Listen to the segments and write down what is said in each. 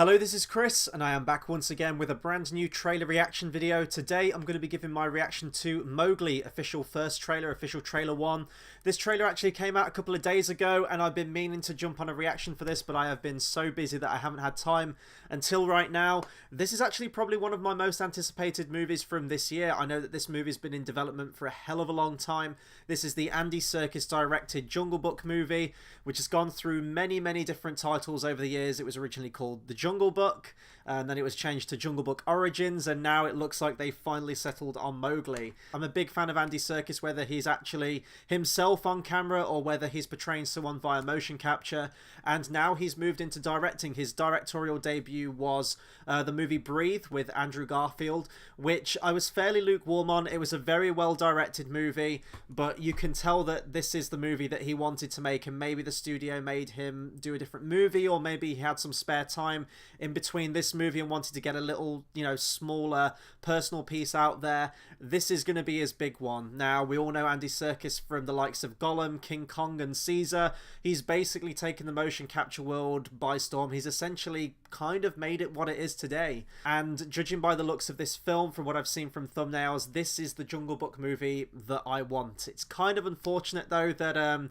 Hello, this is Chris, and I am back once again with a brand new trailer reaction video. Today, I'm going to be giving my reaction to Mowgli, official trailer 1. This trailer actually came out a couple of days ago, and I've been meaning to jump on a reaction for this, but I have been so busy that I haven't had time until right now. This is actually probably one of my most anticipated movies from this year. I know that this movie's been in development for a hell of a long time. This is the Andy Serkis directed Jungle Book movie, which has gone through many different titles over the years. It was originally called The Jungle Book, and then it was changed to Jungle Book Origins, and now it looks like they finally settled on Mowgli. I'm a big fan of Andy Serkis, whether he's actually himself on camera or whether he's portraying someone via motion capture, and now he's moved into directing. His directorial debut was the movie Breathe with Andrew Garfield, which I was fairly lukewarm on. It was a very well directed movie, but you can tell that this is the movie that he wanted to make, and maybe the studio made him do a different movie, or maybe he had some spare time in between this movie and wanted to get a little, smaller personal piece out there. This is going to be his big one. Now, we all know Andy Serkis from the likes of Gollum, King Kong and Caesar. He's basically taken the motion capture world by storm. He's essentially kind of made it what it is today. And judging by the looks of this film, from what I've seen from thumbnails, this is the Jungle Book movie that I want. It's kind of unfortunate though that,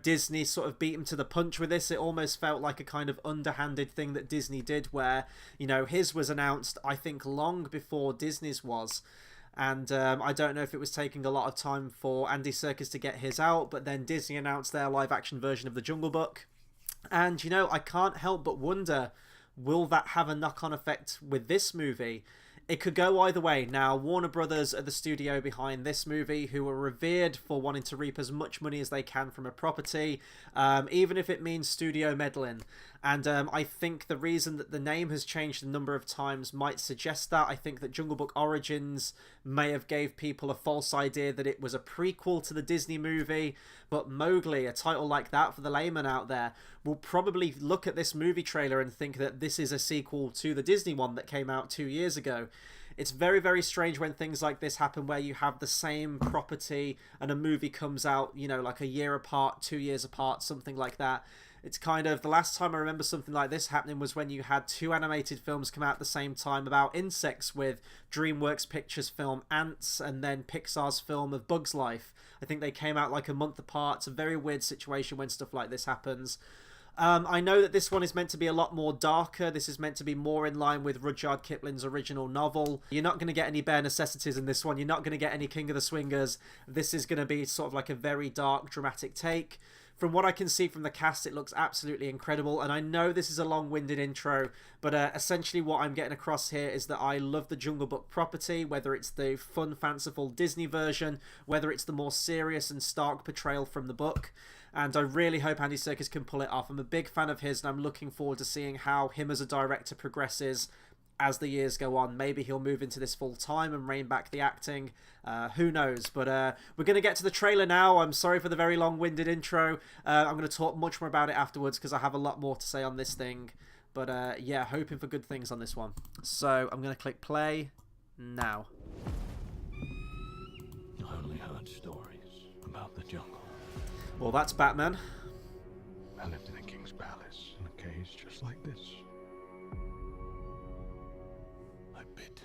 Disney sort of beat him to the punch with this. It almost felt like a kind of underhanded thing that Disney did where, his was announced, I think, long before Disney's was. And I don't know if it was taking a lot of time for Andy Serkis to get his out, but then Disney announced their live action version of the Jungle Book. And, I can't help but wonder, will that have a knock-on effect with this movie? It could go either way. Now, Warner Brothers are the studio behind this movie, who are revered for wanting to reap as much money as they can from a property, even if it means studio meddling. And I think the reason that the name has changed a number of times might suggest that. I think that Jungle Book Origins may have gave people a false idea that it was a prequel to the Disney movie, but Mowgli, a title like that for the layman out there, will probably look at this movie trailer and think that this is a sequel to the Disney one that came out 2 years ago. It's very strange when things like this happen, where you have the same property and a movie comes out, like a year apart, 2 years apart, something like that. It's kind of, the last time I remember something like this happening was when you had two animated films come out at the same time about insects, with DreamWorks Pictures' film Ants and then Pixar's film of Bug's Life. I think they came out like a month apart. It's a very weird situation when stuff like this happens. I know that this one is meant to be a lot more darker. This is meant to be more in line with Rudyard Kipling's original novel. You're not going to get any bare necessities in this one. You're not going to get any King of the Swingers. This is going to be sort of like a very dark, dramatic take. From what I can see from the cast, it looks absolutely incredible, and I know this is a long-winded intro, but essentially what I'm getting across here is that I love the Jungle Book property, whether it's the fun, fanciful Disney version, whether it's the more serious and stark portrayal from the book, and I really hope Andy Serkis can pull it off. I'm a big fan of his, and I'm looking forward to seeing how him as a director progresses as the years go on. Maybe he'll move into this full time and rein back the acting. Who knows? But we're going to get to the trailer now. I'm sorry for the very long-winded intro. I'm going to talk much more about it afterwards because I have a lot more to say on this thing. But yeah, hoping for good things on this one. So I'm going to click play now. I only heard stories about the jungle. Well, that's Batman. I lived in a king's palace in a cage just like this. I bit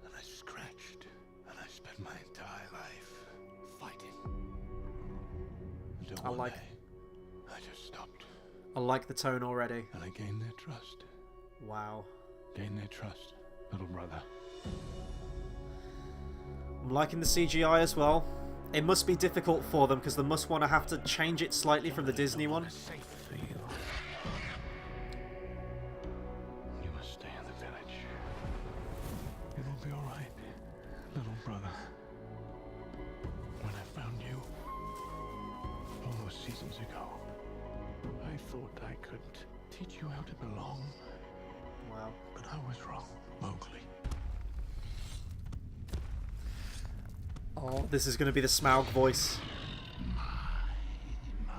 and I scratched and I spent my entire life fighting. Until one day, I just stopped. I like the tone already. And I gained their trust. Wow. Gained their trust, little brother. I'm liking the CGI as well. It must be difficult for them because they must want to have to change it slightly from the Disney one. You must stay in the village. It will be all right, little brother. When I found you, all those seasons ago, I thought I could teach you how to belong. Wow. But I was wrong, Mowgli. Oh, this is going to be the Smaug voice. My,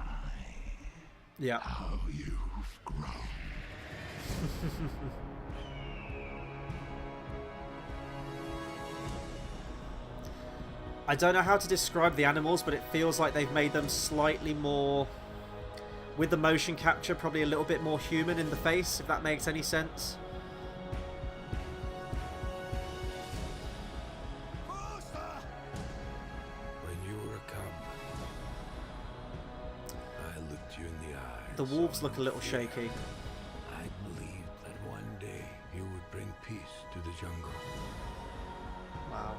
yeah. how you've grown. I don't know how to describe the animals, but it feels like they've made them slightly more, with the motion capture, probably a little bit more human in the face, if that makes any sense. The wolves look a little shaky. I believed that one day you would bring peace to the jungle. Wow.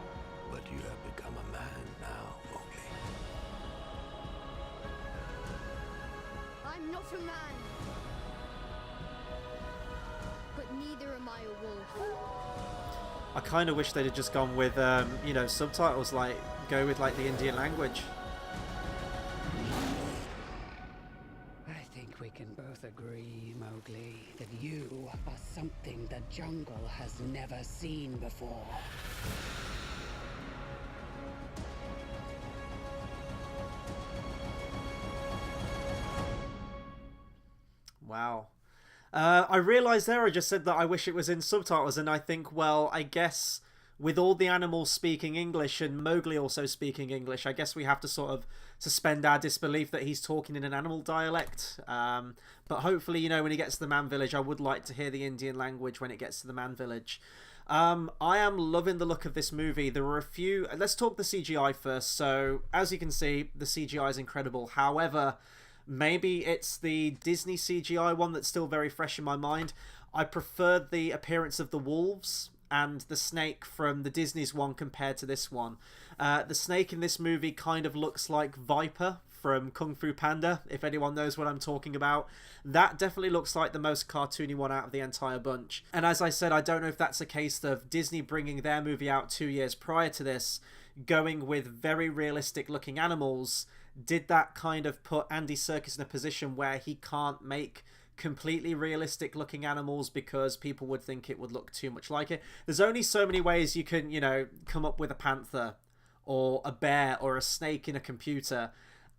But you have become a man now, Mowgli. I'm not a man. But neither am I a wolf. I kind of wish they'd have just gone with, you know, subtitles, like, go with, like, the Indian language. I think we can both agree, Mowgli, that you are something the jungle has never seen before. Wow. I realised there I just said that I wish it was in subtitles, and I think, well, I guess with all the animals speaking English and Mowgli also speaking English, I guess we have to sort of suspend our disbelief that he's talking in an animal dialect. But hopefully, you know, when he gets to the man village, I would like to hear the Indian language when it gets to the man village. I am loving the look of this movie. There were a few... Let's talk the CGI first. So, as you can see, the CGI is incredible. However... maybe it's the Disney CGI one that's still very fresh in my mind. I preferred the appearance of the wolves and the snake from the Disney's one compared to this one. The snake in this movie kind of looks like Viper from Kung Fu Panda, if anyone knows what I'm talking about. That definitely looks like the most cartoony one out of the entire bunch. And as I said, I don't know if that's a case of Disney bringing their movie out 2 years prior to this, going with very realistic looking animals. Did that kind of put Andy Serkis in a position where he can't make completely realistic looking animals because people would think it would look too much like it? There's only so many ways you can, you know, come up with a panther or a bear or a snake in a computer,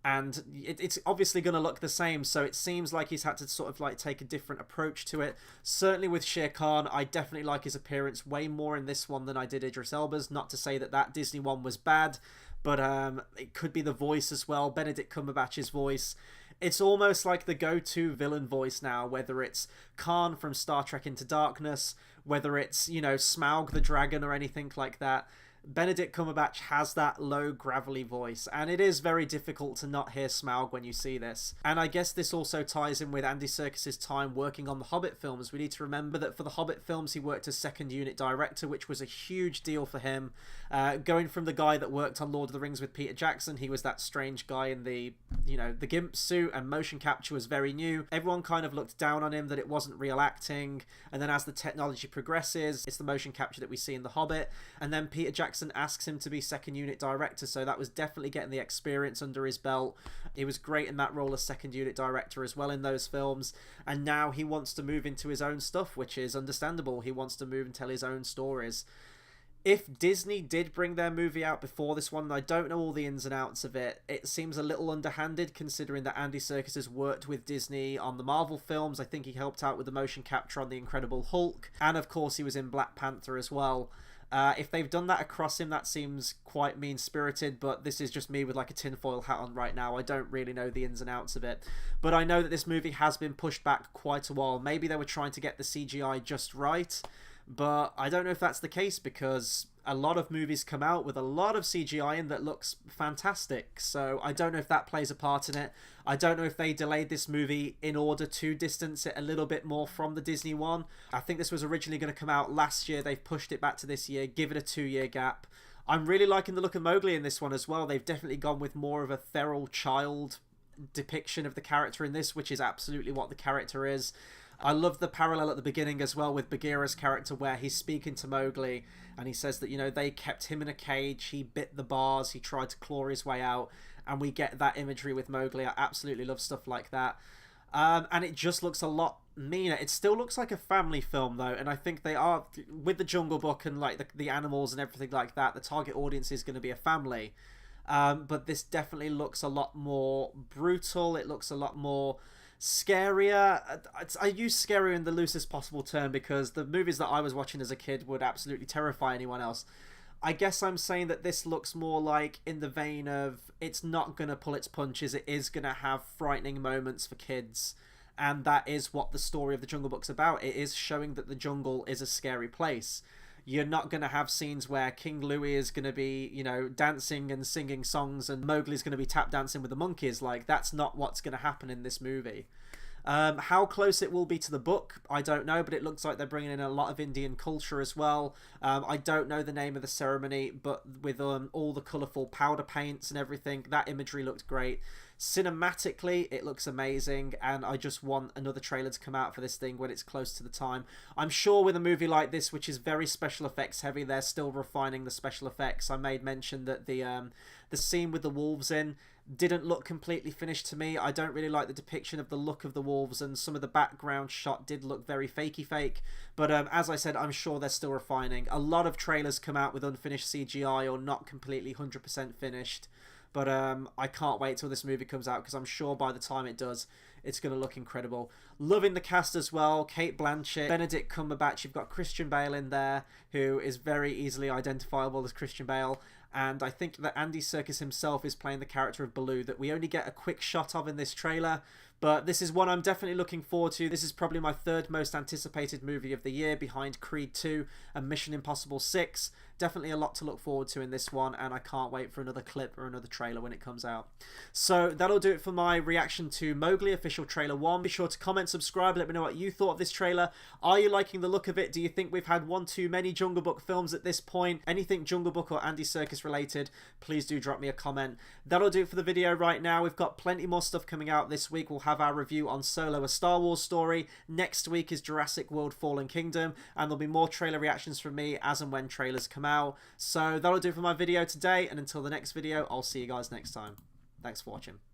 and it's obviously going to look the same. So it seems like he's had to sort of like take a different approach to it. Certainly with Shere Khan, I definitely like his appearance way more in this one than I did Idris Elba's. Not to say that that Disney one was bad, but it could be the voice as well. Benedict Cumberbatch's voice. It's almost like the go-to villain voice now, whether it's Khan from Star Trek Into Darkness, whether it's, you know, Smaug the Dragon or anything like that. Benedict Cumberbatch has that low gravelly voice, and it is very difficult to not hear Smaug when you see this. And I guess this also ties in with Andy Serkis' time working on the Hobbit films. We need to remember that for the Hobbit films he worked as second unit director, which was a huge deal for him. Going from the guy that worked on Lord of the Rings with Peter Jackson, he was that strange guy in the, you know, the gimp suit, and motion capture was very new. Everyone kind of looked down on him that it wasn't real acting, and then as the technology progresses, it's the motion capture that we see in the Hobbit. And then Peter Jackson asks him to be second unit director, so that was definitely getting the experience under his belt. He was great in that role as second unit director as well in those films, and now he wants to move into his own stuff, which is understandable. He wants to move and tell his own stories. If Disney did bring their movie out before this one, and I don't know all the ins and outs of it, it seems a little underhanded considering that Andy Serkis has worked with Disney on the Marvel films. I think he helped out with the motion capture on The Incredible Hulk, and of course he was in Black Panther as well. If they've done that across him, that seems quite mean-spirited, but this is just me with like a tinfoil hat on right now. I don't really know the ins and outs of it. But I know that this movie has been pushed back quite a while. Maybe they were trying to get the CGI just right, but I don't know if that's the case, because a lot of movies come out with a lot of CGI in that looks fantastic. So I don't know if that plays a part in it. I don't know if they delayed this movie in order to distance it a little bit more from the Disney one. I think this was originally going to come out last year. They've pushed it back to this year, give it a 2-year gap. I'm really liking the look of Mowgli in this one as well. They've definitely gone with more of a feral child depiction of the character in this, which is absolutely what the character is. I love the parallel at the beginning as well with Bagheera's character, where he's speaking to Mowgli and he says that, you know, they kept him in a cage, he bit the bars, he tried to claw his way out, and we get that imagery with Mowgli. I absolutely love stuff like that. And it just looks a lot meaner. It still looks like a family film though, and I think they are, with the Jungle Book and like the animals and everything like that, the target audience is going to be a family. But this definitely looks a lot more brutal. It looks a lot more scarier. I use scarier in the loosest possible term because the movies that I was watching as a kid would absolutely terrify anyone else. I guess I'm saying that this looks more like in the vein of, it's not going to pull its punches, it is going to have frightening moments for kids, and that is what the story of the Jungle Book's about. It is showing that the jungle is a scary place. You're not going to have scenes where King Louie is going to be, you know, dancing and singing songs and Mowgli's going to be tap dancing with the monkeys. Like, that's not what's going to happen in this movie. How close it will be to the book, I don't know, but it looks like they're bringing in a lot of Indian culture as well. I don't know the name of the ceremony, but with all the colourful powder paints and everything, that imagery looked great. Cinematically, it looks amazing, and I just want another trailer to come out for this thing when it's close to the time. I'm sure with a movie like this, which is very special effects heavy, they're still refining the special effects. I made mention that the scene with the wolves in didn't look completely finished to me. I don't really like the depiction of the look of the wolves, and some of the background shot did look very fakey fake. But as I said, I'm sure they're still refining. A lot of trailers come out with unfinished CGI or not completely 100% finished. But I can't wait till this movie comes out, because I'm sure by the time it does, it's going to look incredible. Loving the cast as well. Cate Blanchett, Benedict Cumberbatch. You've got Christian Bale in there, who is very easily identifiable as Christian Bale. And I think that Andy Serkis himself is playing the character of Baloo, that we only get a quick shot of in this trailer. But this is one I'm definitely looking forward to. This is probably my third most anticipated movie of the year, behind Creed 2 and Mission Impossible 6. Definitely a lot to look forward to in this one, and I can't wait for another clip or another trailer when it comes out. So that'll do it for my reaction to Mowgli official trailer 1. Be sure to comment, subscribe, let me know what you thought of this trailer. Are you liking the look of it? Do you think we've had one too many Jungle Book films at this point? Anything Jungle Book or Andy Serkis related, please do drop me a comment. That'll do it for the video right now. We've got plenty more stuff coming out this week. We'll have our review on Solo, a Star Wars story. Next week is Jurassic World Fallen Kingdom, and there'll be more trailer reactions from me as and when trailers come out. So that'll do it for my video today, and until the next video, I'll see you guys next time. Thanks for watching.